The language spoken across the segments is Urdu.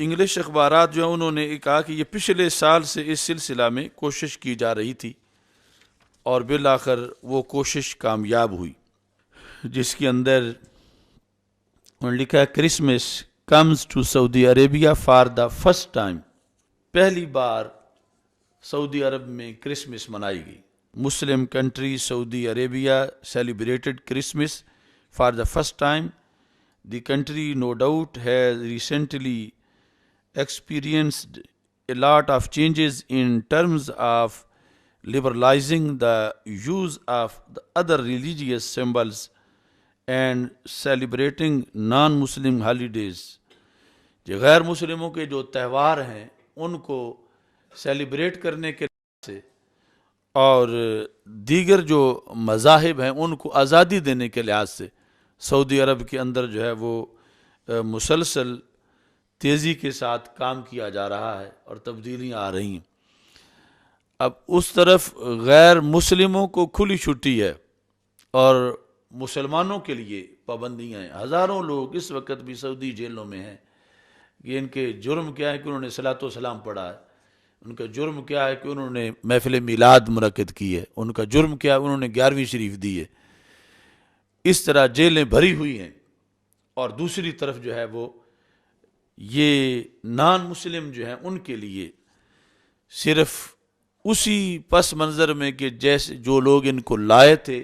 انگلش اخبارات جو ہیں انہوں نے کہا کہ یہ پچھلے سال سے اس سلسلہ میں کوشش کی جا رہی تھی اور بالآخر وہ کوشش کامیاب ہوئی، جس کے اندر انہوں نے لکھا ہے Christmas comes to Saudi Arabia for the first time, پہلی بار سعودی عرب میں کرسمس منائی گئی. Muslim country Saudi Arabia celebrated Christmas for the first time. The country no doubt has recently experienced a lot of changes in terms of liberalizing the use of the other religious symbols and celebrating non-Muslim holidays. جو غیر مسلموں کے جو تہوار ہیں ان کو سیلیبریٹ کرنے کے سے اور دیگر جو مذاہب ہیں ان کو آزادی دینے کے لحاظ سے سعودی عرب کے اندر جو ہے وہ مسلسل تیزی کے ساتھ کام کیا جا رہا ہے اور تبدیلیاں آ رہی ہیں. اب اس طرف غیر مسلموں کو کھلی چھٹی ہے اور مسلمانوں کے لیے پابندیاں ہیں. ہزاروں لوگ اس وقت بھی سعودی جیلوں میں ہیں کہ ان کے جرم کیا ہے کہ انہوں نے صلاۃ و سلام پڑھا ہے، ان کا جرم کیا ہے کہ انہوں نے محفل میلاد منعقد کی ہے، ان کا جرم کیا ہے انہوں نے 11ویں شریف دی ہے. اس طرح جیلیں بھری ہوئی ہیں. اور دوسری طرف جو ہے وہ یہ نان مسلم جو ہیں ان کے لیے صرف اسی پس منظر میں کہ جیسے جو لوگ ان کو لائے تھے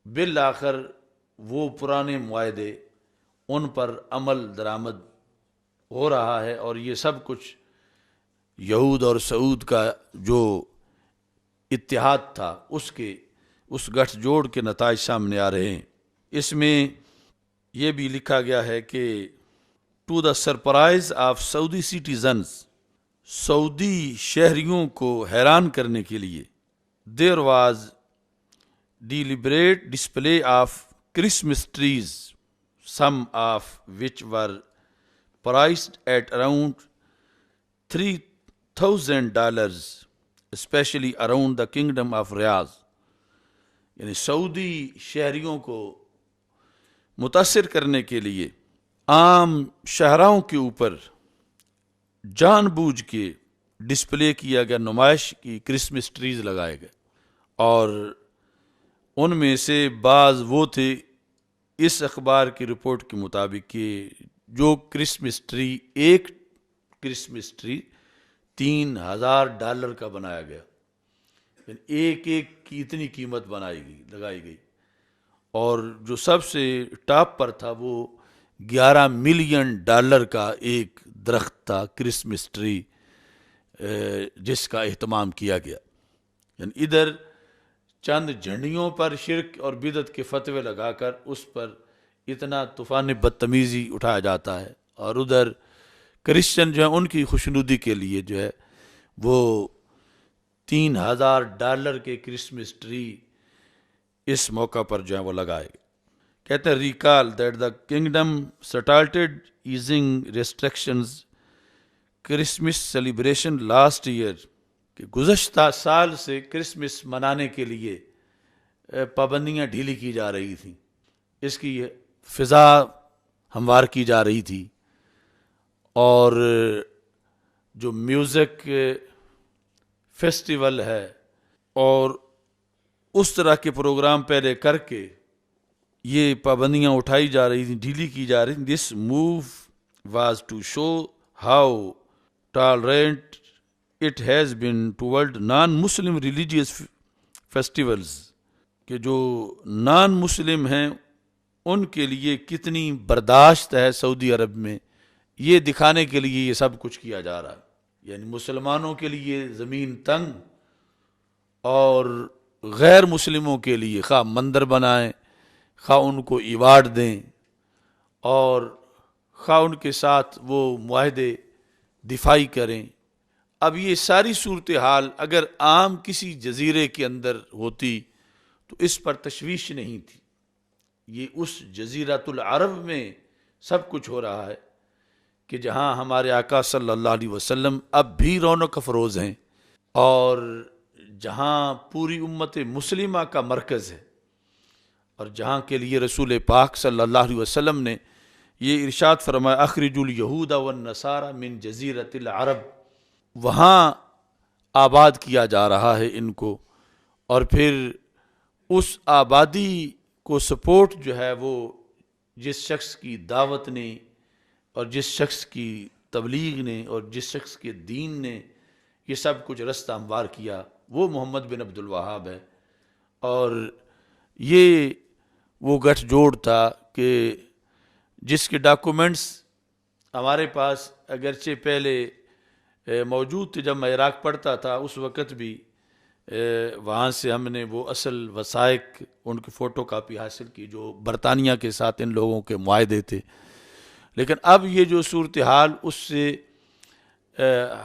بالآخر وہ پرانے معاہدے ان پر عمل درآمد ہو رہا ہے اور یہ سب کچھ یہود اور سعود کا جو اتحاد تھا اس گٹھ جوڑ کے نتائج سامنے آ رہے ہیں. اس میں یہ بھی لکھا گیا ہے کہ to the surprise of Saudi citizens, سعودی شہریوں کو حیران کرنے کے لیے there was deliberate display of Christmas trees some of which were priced at around $3,000 especially around the kingdom of Riyadh. یعنی سعودی شہریوں کو متاثر کرنے کے لیے عام شہراؤں کے اوپر جان بوجھ کے ڈسپلے کیا گیا، نمائش کی کرسمس ٹریز لگائے گئے اور ان میں سے بعض وہ تھے اس اخبار کی رپورٹ کے مطابق کہ جو کرسمس ٹری ایک کرسمس ٹری $3,000 کا بنایا گیا، ایک کی اتنی قیمت لگائی گئی. اور جو سب سے ٹاپ پر تھا وہ $11 ملین کا ایک درخت تھا کرسمس ٹری جس کا اہتمام کیا گیا. یعنی ادھر چند جھنڈیوں پر شرک اور بدعت کے فتوے لگا کر اس پر اتنا طوفان بدتمیزی اٹھایا جاتا ہے اور ادھر کرسچن جو ہیں ان کی خوشنودی کے لیے جو ہے وہ $3,000 کے کرسمس ٹری اس موقع پر جو ہے وہ لگائے گئے. کہتے ہیں recall that the kingdom started easing restrictions Christmas celebration last year, کہ گزشتہ سال سے کرسمس منانے کے لیے پابندیاں ڈھیلی کی جا رہی تھیں، اس کی فضا ہموار کی جا رہی تھی اور جو میوزک فیسٹیول ہے اور اس طرح کے پروگرام پہلے کر کے یہ پابندیاں اٹھائی جا رہی تھیں، ڈھیلی کی جا رہی تھیں. This move was to show how tolerant it has been toward non Muslim religious festivals, کہ جو نان مسلم ہیں ان کے لیے کتنی برداشت ہے سعودی عرب میں، یہ دکھانے کے لیے یہ سب کچھ کیا جا رہا ہے. یعنی مسلمانوں کے لیے زمین تنگ اور غیر مسلموں کے لیے خواہ مندر بنائیں، خواہ ان کو ایوارڈ دیں اور خواہ ان کے ساتھ وہ معاہدے دفاعی کریں. اب یہ ساری صورتحال اگر عام کسی جزیرے کے اندر ہوتی تو اس پر تشویش نہیں تھی. یہ اس جزیرۃ العرب میں سب کچھ ہو رہا ہے کہ جہاں ہمارے آقا صلی اللہ علیہ وسلم اب بھی رونق افروز ہیں اور جہاں پوری امت مسلمہ کا مرکز ہے اور جہاں کے لیے رسول پاک صلی اللہ علیہ وسلم نے یہ ارشاد فرمایا اخرجوا الیہود والنصارى من جزیرۃ العرب، وہاں آباد کیا جا رہا ہے ان کو، اور پھر اس آبادی کو سپورٹ جو ہے وہ جس شخص کی دعوت نے اور جس شخص کی تبلیغ نے اور جس شخص کے دین نے یہ سب کچھ رستہ ہموار کیا، وہ محمد بن عبد الوہاب ہے۔ اور یہ وہ گٹھ جوڑ تھا کہ جس کے ڈاکومنٹس ہمارے پاس اگرچہ پہلے موجود تھے، جب میں عراق پڑھتا تھا اس وقت بھی وہاں سے ہم نے وہ اصل وثائق ان کی فوٹو کاپی حاصل کی جو برطانیہ کے ساتھ ان لوگوں کے معاہدے تھے، لیکن اب یہ جو صورتحال اس سے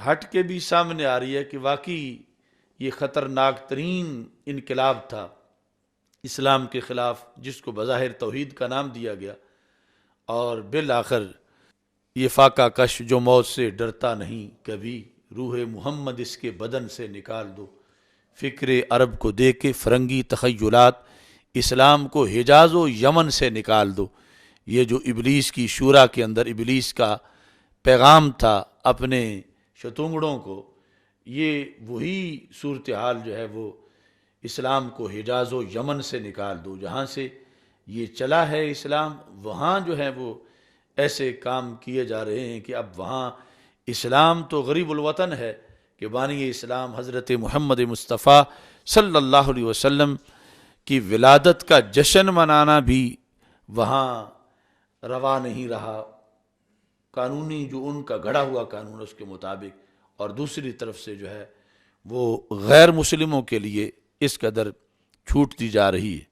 ہٹ کے بھی سامنے آ رہی ہے کہ واقعی یہ خطرناک ترین انقلاب تھا اسلام کے خلاف، جس کو بظاہر توحید کا نام دیا گیا، اور بالآخر یہ فاقہ کش جو موت سے ڈرتا نہیں کبھی، روح محمد اس کے بدن سے نکال دو، فکر عرب کو دے کے فرنگی تخیلات اسلام کو حجاز و یمن سے نکال دو۔ یہ جو ابلیس کی شورا کے اندر ابلیس کا پیغام تھا اپنے شتونگڑوں کو، یہ وہی صورتحال جو ہے وہ اسلام کو حجاز و یمن سے نکال دو، جہاں سے یہ چلا ہے اسلام، وہاں جو ہے وہ ایسے کام کیے جا رہے ہیں کہ اب وہاں اسلام تو غریب الوطن ہے کہ بانی اسلام حضرت محمد مصطفیٰ صلی اللہ علیہ وسلم کی ولادت کا جشن منانا بھی وہاں روا نہیں رہا، قانونی جو ان کا گھڑا ہوا قانون اس کے مطابق، اور دوسری طرف سے جو ہے وہ غیر مسلموں کے لیے اس قدر چھوٹ دی جا رہی ہے۔